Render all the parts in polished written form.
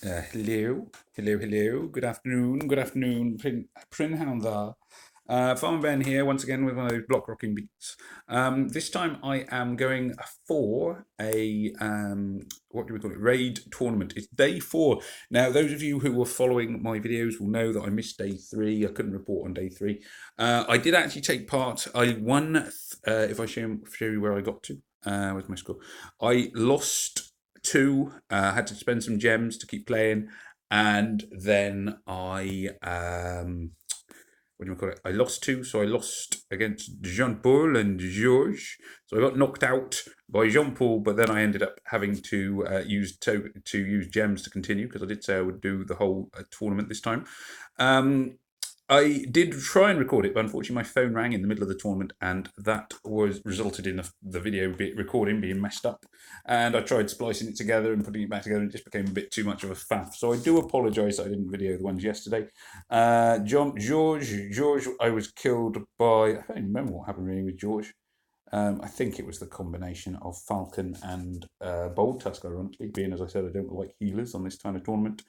Hello. Good afternoon, Prynhound there. Farmer Ben here once again with one of those block rocking beats. This time I am going for a what do we call it? Raid tournament. It's day 4. Now, those of you who were following my videos will know that I missed day 3. I couldn't report on day 3. I did actually take part. I won. If I show you where I got to, where's my score? I lost 2. Had to spend some gems to keep playing, and then what do you call it? I lost 2, so I lost against Jean Paul and Georges. So I got knocked out by Jean Paul, but then I ended up having to use gems to continue because I did say I would do the whole tournament this time. Um, I did try and record it, but unfortunately my phone rang in the middle of the tournament, and that was resulted in the video recording being messed up. And I tried splicing it together and putting it back together, and it just became a bit too much of a faff. So I do apologise that I didn't video the ones yesterday. George, I was killed by. I don't even remember what happened really with George. I think it was the combination of Falcon and Bold Tusk, ironically, being as I said, I don't like healers on this kind of tournament.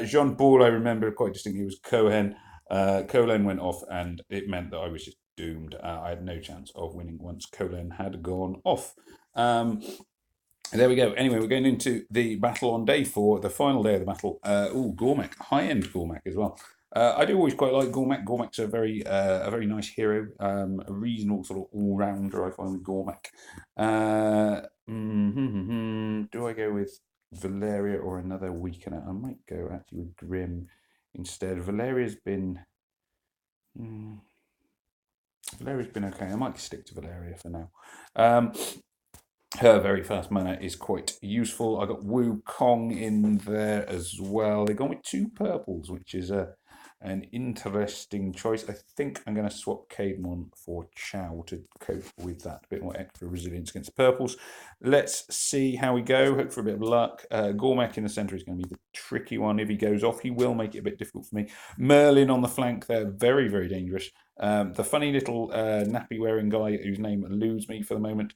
Jean Paul, I remember quite distinctly, was Cohen. Cohen went off, and it meant that I was just doomed. I had no chance of winning once Cohen had gone off. There we go. Anyway, we're going into the battle on day 4, the final day of the battle. Gormak, high-end Gormak as well. I do always quite like Gormak. Gormak's a very nice hero, a reasonable sort of all-rounder, I find, with Gormak. Do I go with Valeria or another weakener? I might go actually with Grim instead. Mm, Valeria's been okay. I might stick to Valeria for now. Her very first mana is quite useful. I got Wukong in there as well. They've gone with 2 purples, which is an interesting choice. I think I'm going to swap Caedmon for Chow to cope with that. A bit more extra resilience against purples. Let's see how we go. Hope for a bit of luck. Gormak in the centre is going to be the tricky one. If he goes off, he will make it a bit difficult for me. Merlin on the flank there, very, very dangerous. The funny little nappy-wearing guy whose name eludes me for the moment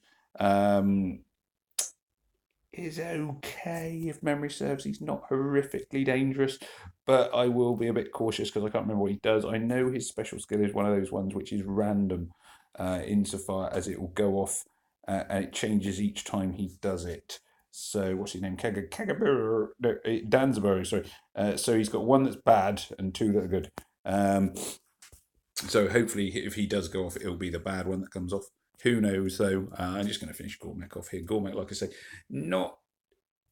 is okay if memory serves. He's not horrifically dangerous, but I will be a bit cautious because I can't remember what he does. I know his special skill is one of those ones which is random, insofar as it will go off and it changes each time he does it. So what's his name? Kagabur, no, Danzaburg, sorry. So he's got 1 that's bad and 2 that are good. So hopefully, if he does go off, it'll be the bad one that comes off. Who knows, though? I'm just going to finish Gormek off here. Gormek, like I say, not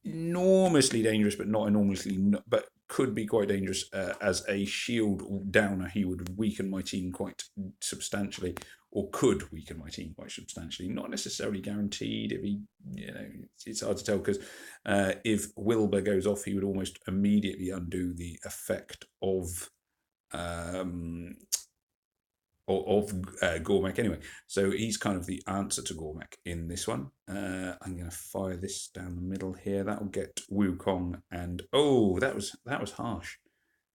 enormously dangerous, but not enormously, but could be quite dangerous as a shield downer. He would weaken my team quite substantially, or could weaken my team quite substantially. Not necessarily guaranteed. If he, it's hard to tell because if Wilbur goes off, he would almost immediately undo the effect of Gormak anyway. So he's kind of the answer to Gormak in this one. I'm going to fire this down the middle here. That will get Wukong, and that was harsh.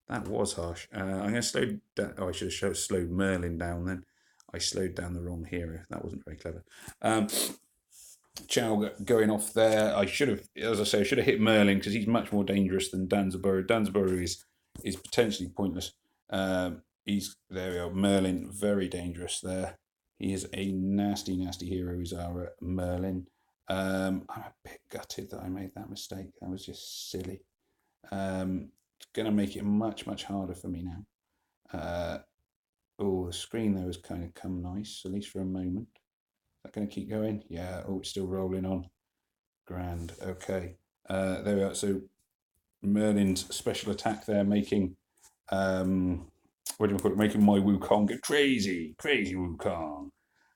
That was harsh. I'm going to slow down. Oh, I should have slowed Merlin down then. I slowed down the wrong hero. That wasn't very clever. Chow going off there. I should have, as I say, I should have hit Merlin because he's much more dangerous than Danzaburg. Danzaburg is potentially pointless. He's there we go. Merlin, very dangerous there. He is a nasty, nasty hero. He's our Merlin. I'm a bit gutted that I made that mistake. That was just silly. It's going to make it much, much harder for me now. The screen there has kind of come nice, at least for a moment. Is that going to keep going? Yeah. Oh, it's still rolling on. Grand. Okay. There we are. So Merlin's special attack there, making what do you call it? Making my Wukong go crazy, crazy Wukong.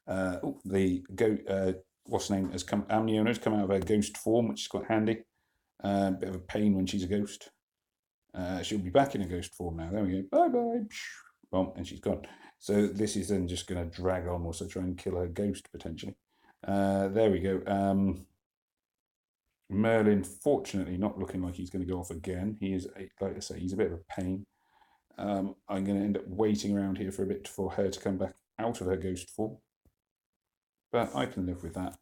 What's the name? Has come. Amniona has come out of her ghost form, which is quite handy. Bit of a pain when she's a ghost. She'll be back in a ghost form now. There we go. Bye bye. Boom, and she's gone. So this is then just going to drag on, also try and kill her ghost potentially. There we go. Merlin, fortunately, not looking like he's going to go off again. He is, like I say, he's a bit of a pain. I'm going to end up waiting around here for a bit for her to come back out of her ghost form. But I can live with that.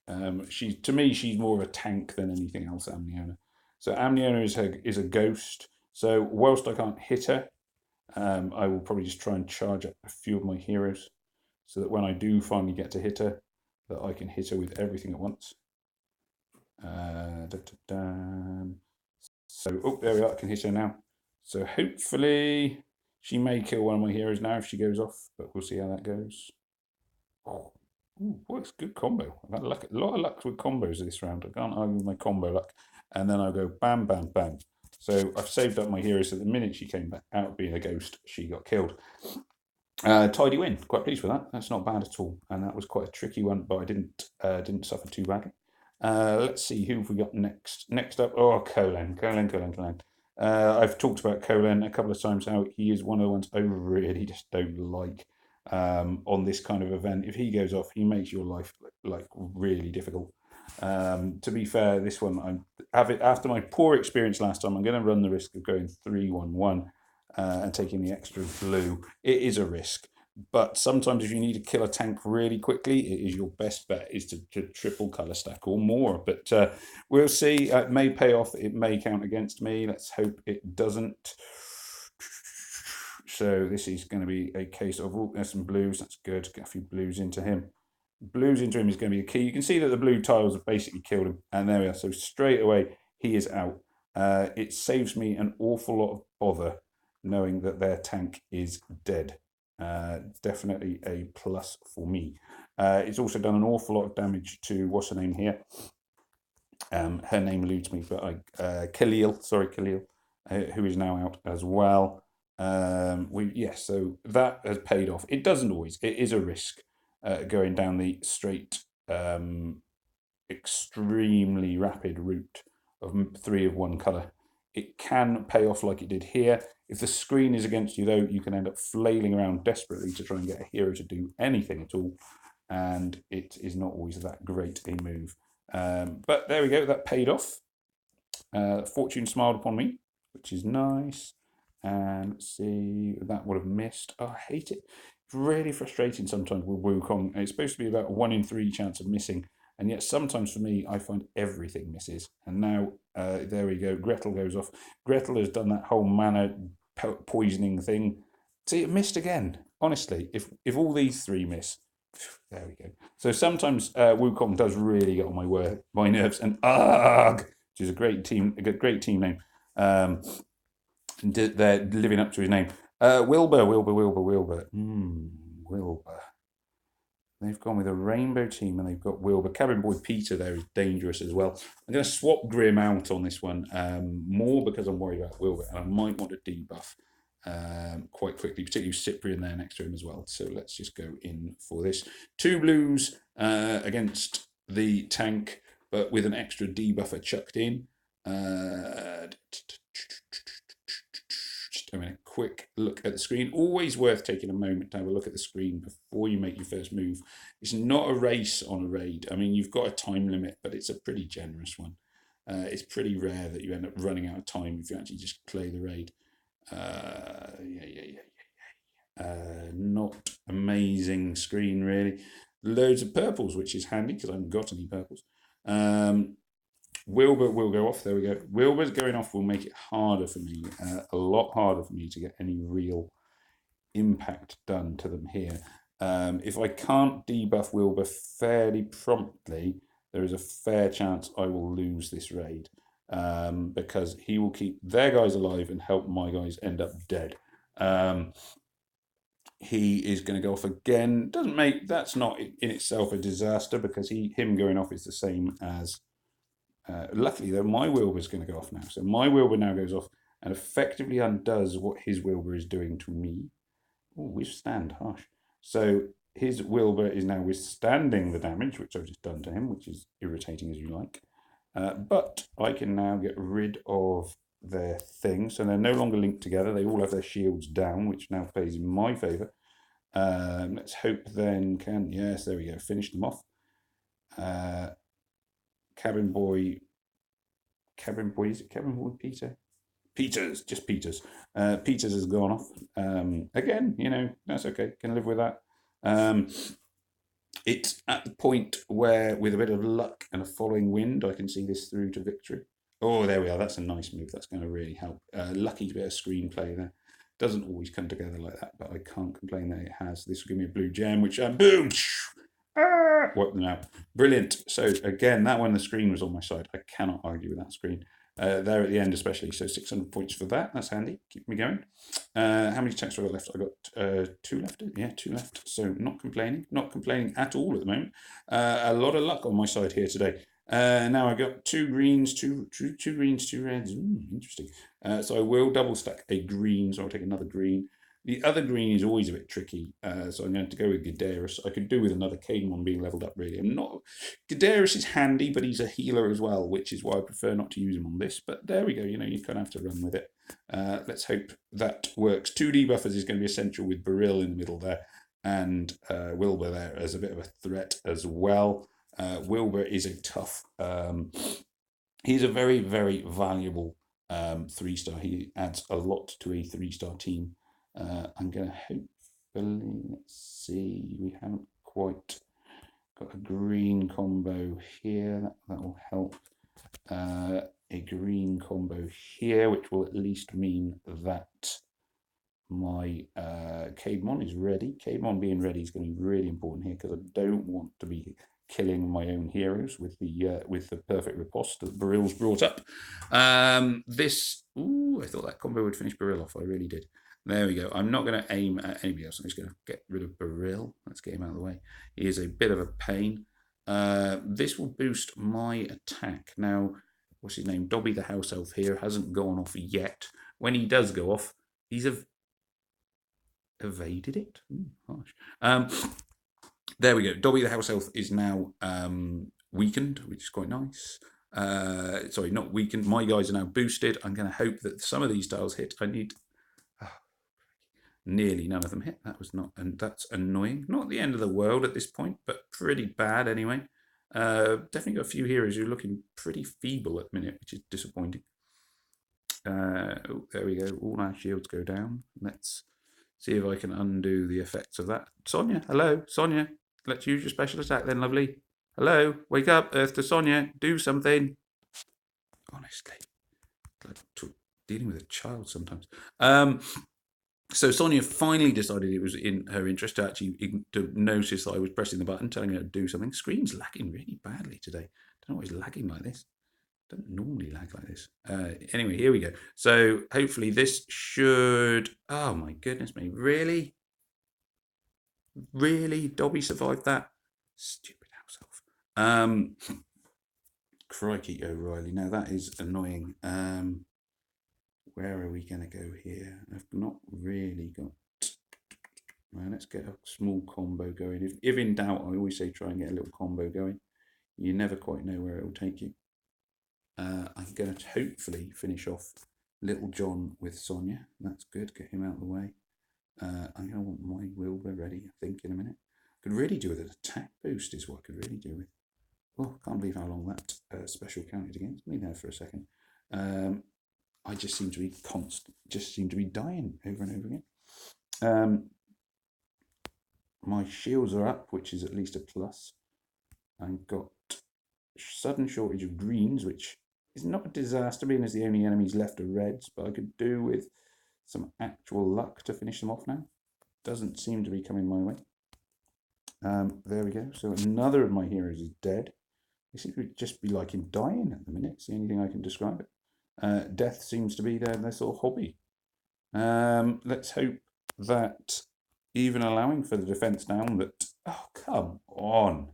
To me, she's more of a tank than anything else, Amniona. So Amniona is a ghost. So whilst I can't hit her, I will probably just try and charge up a few of my heroes so that when I do finally get to hit her, that I can hit her with everything at once. So, oh, there we are. I can hit her now. So hopefully she may kill one of my heroes now if she goes off, but we'll see how that goes. Oh, ooh, works good combo. I've had a lot of luck with combos this round. I can't argue with my combo luck. And then I'll go bam, bam, bam. So I've saved up my heroes so the minute she came back out being a ghost, she got killed. Tidy win. Quite pleased with that. That's not bad at all. And that was quite a tricky one, but I didn't suffer too badly. Let's see who have we got next. Next up, oh, Colan. I've talked about Colan a couple of times. How he is one of the ones I really just don't like on this kind of event. If he goes off, he makes your life like really difficult. To be fair, this one after my poor experience last time, I'm going to run the risk of going 3-1-1 and taking the extra blue. It is a risk. But sometimes if you need to kill a tank really quickly, it is your best bet is to triple colour stack or more. But we'll see. It may pay off. It may count against me. Let's hope it doesn't. So this is going to be a case of, oh, there's some blues. That's good. Get a few blues into him. Blues into him is going to be a key. You can see that the blue tiles have basically killed him. And there we are. So straight away, he is out. It saves me an awful lot of bother knowing that their tank is dead. Definitely a plus for me. It's also done an awful lot of damage to, what's her name here? Her name eludes me, but Khalil, who is now out as well. So that has paid off. It doesn't always. It is a risk going down the straight, extremely rapid route of 3 of one color. It can pay off like it did here. If the screen is against you, though, you can end up flailing around desperately to try and get a hero to do anything at all, and it is not always that great a move. But there we go. That paid off. Fortune smiled upon me, which is nice. And let's see, that would have missed. Oh, I hate it. It's really frustrating sometimes with Wukong. It's supposed to be about 1 in 3 chance of missing, and yet sometimes for me, I find everything misses. And now, there we go. Gretel goes off. Gretel has done that whole mana poisoning thing. See, it missed again. Honestly, if all these 3 miss, there we go. So sometimes Wukong does really get on my nerves, and Arg, which is a great team name. They're living up to his name. Wilbur. Wilbur. They've gone with a rainbow team and they've got Wilbur. Cabin Boy Peter there is dangerous as well. I'm going to swap Grim out on this one, more because I'm worried about Wilbur and I might want to debuff quite quickly, particularly Cyprian there next to him as well. So let's just go in for this. 2 blues against the tank, but with an extra debuffer chucked in. Just having a quick look at the screen. Always worth taking a moment to have a look at the screen before you make your first move. It's not a race on a raid. I mean, you've got a time limit, but it's a pretty generous one. It's pretty rare that you end up running out of time if you actually just play the raid. Not amazing screen, really. Loads of purples, which is handy because I haven't got any purples. Wilbur will go off. There we go. Wilbur's going off will make it harder for me, a lot harder for me to get any real impact done to them here. If I can't debuff Wilbur fairly promptly, there is a fair chance I will lose this raid, because he will keep their guys alive and help my guys end up dead. He is going to go off again. That's not in itself a disaster because him going off is the same as. Luckily, though, my Wilbur is going to go off now. So my Wilbur now goes off and effectively undoes what his Wilbur is doing to me. Oh, withstand, harsh. So his Wilbur is now withstanding the damage, which I've just done to him, which is irritating as you like. But I can now get rid of their thing. So they're no longer linked together. They all have their shields down, which now plays in my favour. Let's hope then yes, there we go. Finish them off. Cabin Boy, is it Cabin Boy Peter? Just Peters. Peters has gone off. Again, that's okay. Can live with that. It's at the point where, with a bit of luck and a following wind, I can see this through to victory. Oh, there we are. That's a nice move. That's going to really help. Lucky bit of screenplay there. Doesn't always come together like that, but I can't complain that it has. This will give me a blue gem, which boom, wipe them out. Brilliant. So again, that one, the screen was on my side. I cannot argue with that screen. There at the end especially, so 600 points for that. That's handy. Keep me going. How many attacks have I got left? I got 2 left. Yeah, 2 left. So not complaining at all at the moment. A lot of luck on my side here today. Now I got 2 greens, two greens, 2 reds. Interesting. So I will double stack a green. So I'll take another green. The other green is always a bit tricky, so I'm going to go with Gidaris. I could do with another Canemon being leveled up, really. Gidaris is handy, but he's a healer as well, which is why I prefer not to use him on this. But there we go, you kind of have to run with it. Let's hope that works. 2 debuffers is going to be essential with Beryl in the middle there, and Wilbur there as a bit of a threat as well. Wilbur is a tough... he's a very, very valuable 3-star. He adds a lot to a 3-star team. I'm going to hopefully, let's see, we haven't quite got a green combo here. That will help. A green combo here, which will at least mean that my Caedmon is ready. Caedmon being ready is going to be really important here, because I don't want to be killing my own heroes with the perfect riposte that Beryl's brought up. Ooh, I thought that combo would finish Beryl off. I really did. There we go. I'm not going to aim at anybody else. I'm just going to get rid of Beryl. Let's get him out of the way. He is a bit of a pain. This will boost my attack. Now, what's his name? Dobby the House Elf here hasn't gone off yet. When he does go off, he's evaded it. Ooh, harsh. There we go. Dobby the House Elf is now weakened, which is quite nice. Sorry, not weakened. My guys are now boosted. I'm going to hope that some of these tiles hit. I need... nearly none of them hit. That was not... and that's annoying. Not the end of the world at this point, but pretty bad anyway. Definitely got a few heroes who are looking pretty feeble at the minute, which is disappointing. Oh, there we go. All our shields go down. Let's see if I can undo the effects of that. Sonia, hello, Sonia. Let's use your special attack then, lovely. Hello, wake up, Earth to Sonia. Do something. Honestly, like dealing with a child sometimes. So Sonia finally decided it was in her interest to actually notice that I was pressing the button, telling her to do something. Screen's lagging really badly today. Don't know why it's lagging like this. Don't normally lag like this. Anyway, here we go. So hopefully this should... oh my goodness me. Really? Really? Dobby survived that? Stupid house elf. Crikey, O'Reilly. Now that is annoying. Where are we going to go here? I've not really got... well, let's get a small combo going. If in doubt, I always say try and get a little combo going. You never quite know where it will take you. I'm going to hopefully finish off Little John with Sonia. That's good. Get him out of the way. I'm going to want my Wilbur ready, I think, in a minute. Could really do with an attack boost is what I could really do with. Oh, can't believe how long that special counted against me there for a second. I just seem to be dying over and over again. My shields are up, which is at least a plus. I've got sudden shortage of greens, which is not a disaster, being as the only enemies left are reds, but I could do with some actual luck to finish them off now. Doesn't seem to be coming my way. There we go. So another of my heroes is dead. They seem to just be like in dying at the minute. It's the only thing I can describe it. Death seems to be their sort of hobby. Let's hope that even allowing for the defense down, that... oh, come on.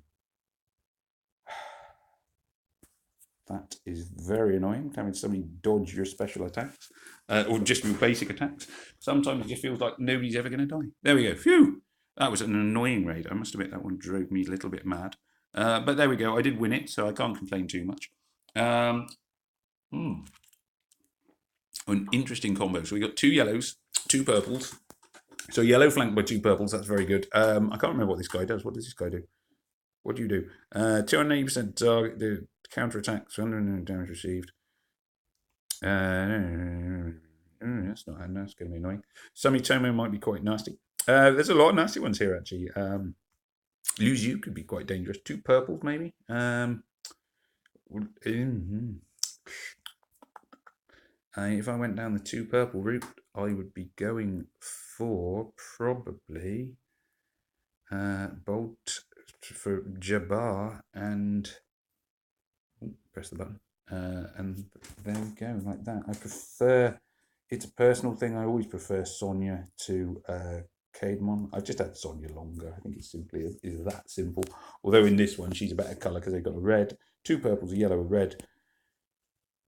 That is very annoying, having somebody dodge your special attacks, or just your basic attacks. Sometimes it just feels like nobody's ever going to die. There we go. Phew! That was an annoying raid. I must admit that one drove me a little bit mad. But there we go. I did win it, so I can't complain too much. An interesting combo. So we got 2 yellows, 2 purples. So yellow flanked by 2 purples. That's very good. I can't remember what this guy does. What does this guy do? What do you do? 280% target, the counter attacks, 100 damage received. That's not that's going to be annoying. Sumitomo might be quite nasty. There's a lot of nasty ones here, actually. Lose You could be quite dangerous. 2 purples, maybe. If I went down the 2 purple route, I would be going for probably Bolt for Jabbar and press the button. And there we go, like that. I prefer, it's a personal thing, I always prefer Sonya to Cademon. I've just had Sonya longer. I think it simply is that simple. Although in this one, she's a better colour because they've got a red, 2 purples, a yellow, a red.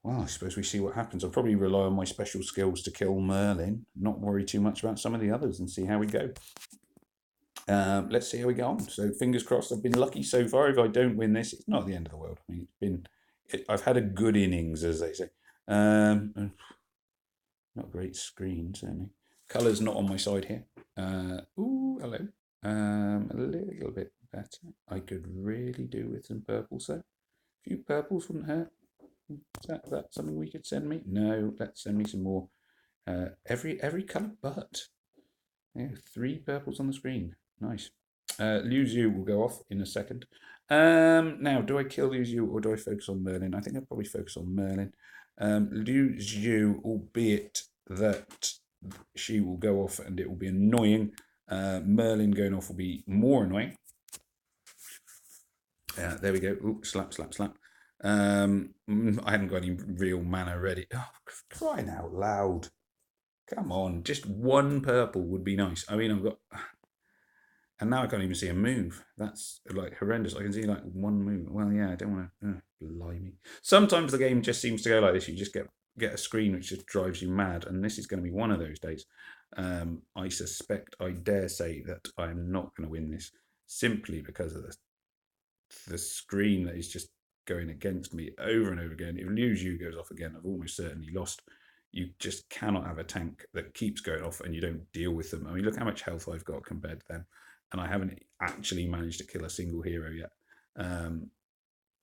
Well, I suppose we see what happens. I'll probably rely on my special skills to kill Merlin, not worry too much about some of the others and see how we go. Let's see how we go on. So fingers crossed. I've been lucky so far. If I don't win this, it's not the end of the world. I mean, I've had a good innings, as they say. Not a great screen, certainly. Colour's not on my side here. Ooh, hello. A little bit better. I could really do with some purples though. A few purples wouldn't hurt. Is that something we could send me? No, let's send me some more. Every colour but. Yeah, 3 purples on the screen. Nice. Liu Zhu will go off in a second. Now, do I kill Liu Zhu or do I focus on Merlin? I think I'll probably focus on Merlin. Liu Zhu, albeit that she will go off and it will be annoying. Merlin going off will be more annoying. There we go. Ooh, slap, slap, slap. I haven't got any real mana ready. Oh, crying out loud. Come on, just 1 purple would be nice. I mean, I've got... And now I can't even see a move. That's like horrendous. I can see like 1 move. Well, yeah, I don't want to... blimey. Sometimes the game just seems to go like this. You just get a screen which just drives you mad. And this is going to be one of those days. I suspect, I dare say that I'm not going to win this. Simply because of the screen that is just going against me over and over again. If Liu Zhu goes off again, I've almost certainly lost. You just cannot have a tank that keeps going off and you don't deal with them. I mean, look how much health I've got compared to them. And I haven't actually managed to kill a single hero yet.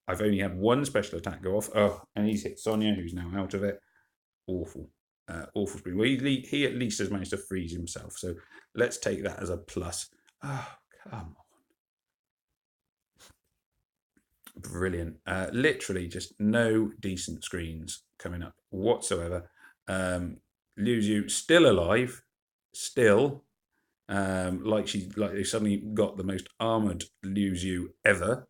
I've only had 1 special attack go off. Oh, and he's hit Sonya, who's now out of it. Awful. Awful screen. Well, he at least has managed to freeze himself. So let's take that as a plus. Oh, come on. Brilliant. Literally just no decent screens coming up whatsoever. Liu Zhu still alive. Still. Like they suddenly got the most armored Liu Zhu ever.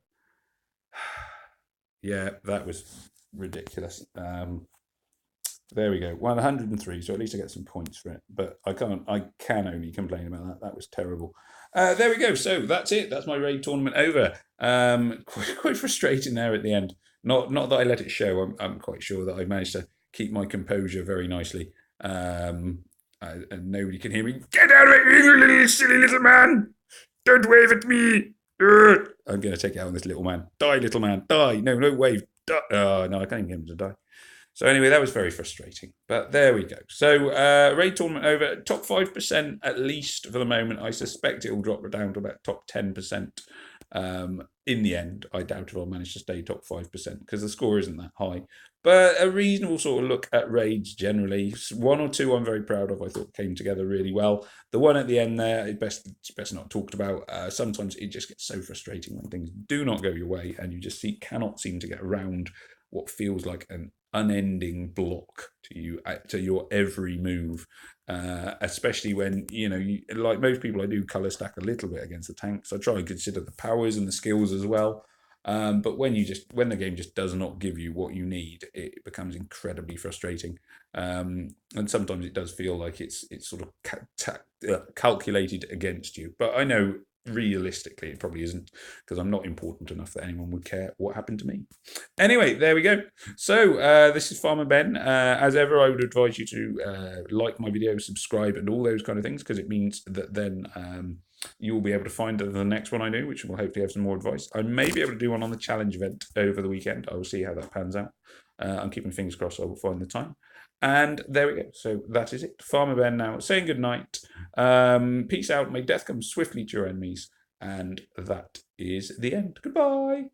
Yeah, that was ridiculous. There we go. 103, so at least I get some points for it. But I can only complain about that. That was terrible. There we go. So that's it. That's my raid tournament over. Quite frustrating there at the end. Not that I let it show. I'm quite sure that I managed to keep my composure very nicely. And nobody can hear me. Get out of it, you little silly little man! Don't wave at me! I'm going to take it out on this little man. Die, little man. Die. No wave. Die. Oh, no, I can't even get him to die. So anyway, that was very frustrating. But there we go. So raid tournament over. Top 5% at least for the moment. I suspect it will drop down to about top 10%. In the end, I doubt if I'll manage to stay top 5% because the score isn't that high. But a reasonable sort of look at raids generally. 1 or 2 I'm very proud of. I thought came together really well. The one at the end there, it's best not talked about. Sometimes it just gets so frustrating when things do not go your way and you just cannot seem to get around what feels like an unending block to your every move, especially when like most people, I do color stack a little bit against the tanks. I try and consider the powers and the skills as well, but when the game just does not give you what you need, it becomes incredibly frustrating, and sometimes it does feel like it's sort of calculated against you. But I know realistically it probably isn't, because I'm not important enough that anyone would care what happened to me. Anyway, there we go. So this is Farmer Ben. As ever, I would advise you to like my video, subscribe, and all those kind of things, because it means that then you will be able to find the next one I do, which will hopefully have some more advice. I may be able to do one on the challenge event over the weekend. I will see how that pans out. I'm keeping fingers crossed I will find the time. And there we go. So that is it. Farmer Ben now saying good night. Peace out. May death come swiftly to your enemies. And that is the end. Goodbye.